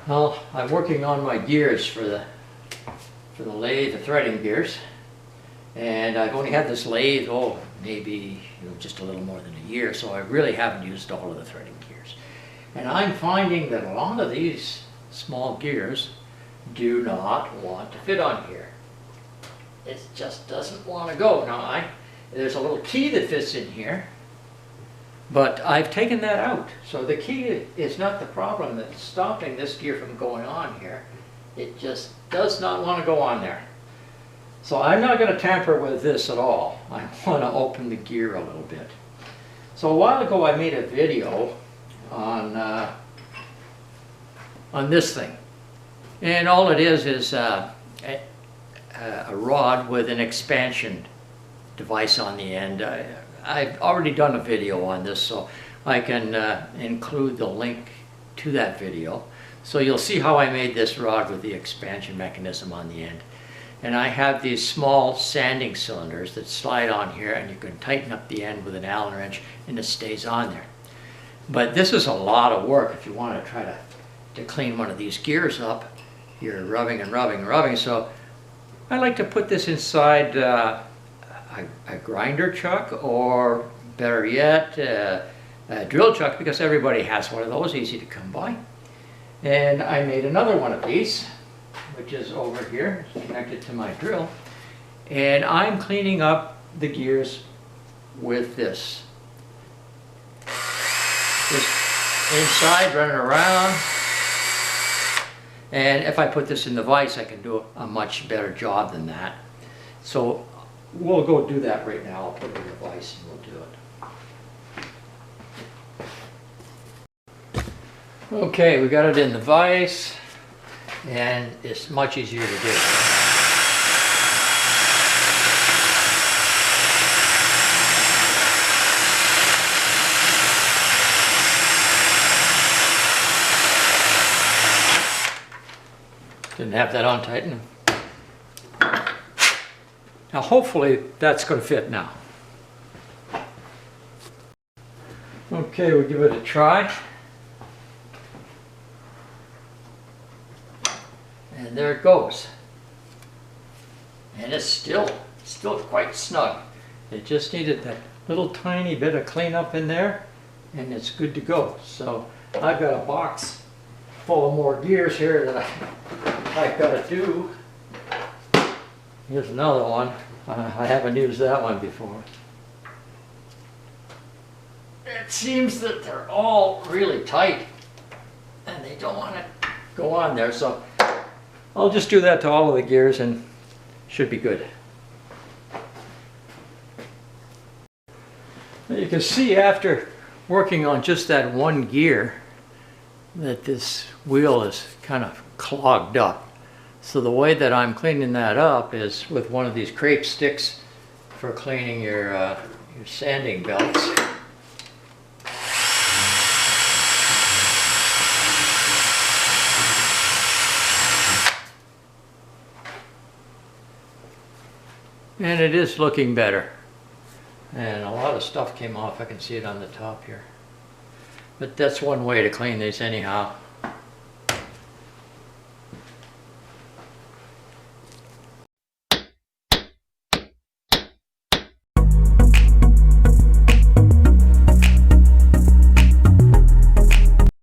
Well, I'm working on my gears for the lathe, the threading gears, and I've only had this lathe, maybe just a little more than a year, so I really haven't used all of the threading gears. And I'm finding that a lot of these small gears do not want to fit on here. It just doesn't want to go. Now, there's a little key that fits in here, but I've taken that out. So the key is not the problem that's stopping this gear from going on here. It just does not want to go on there. So I'm not going to tamper with this at all. I want to open the gear a little bit. So a while ago I made a video on this thing. And all it is a rod with an expansion device on the end. I've already done a video on this, so I can include the link to that video. So you'll see how I made this rod with the expansion mechanism on the end. And I have these small sanding cylinders that slide on here, and you can tighten up the end with an Allen wrench and it stays on there. But this is a lot of work if you want to try to clean one of these gears up. You're rubbing and rubbing and rubbing. So I like to put this inside a grinder chuck, or better yet, a drill chuck, because everybody has one of those, easy to come by. And I made another one of these, which is over here, it's connected to my drill. And I'm cleaning up the gears with this. Just inside, running around. And if I put this in the vise, I can do a much better job than that. So we'll go do that right now. I'll put it in the vise and we'll do it. Okay, we got it in the vise, and it's much easier to do. Didn't have that on tight enough. Now hopefully that's going to fit now. Okay, we'll give it a try. And there it goes. And it's still quite snug. It just needed that little tiny bit of cleanup in there, and it's good to go. So I've got a box full of more gears here that I've got to do. Here's another one. I haven't used that one before. It seems that they're all really tight and they don't want to go on there, so I'll just do that to all of the gears and should be good. Now you can see after working on just that one gear that this wheel is kind of clogged up. So the way that I'm cleaning that up is with one of these crepe sticks for cleaning your sanding belts. And it is looking better. And a lot of stuff came off. I can see it on the top here. But that's one way to clean these anyhow.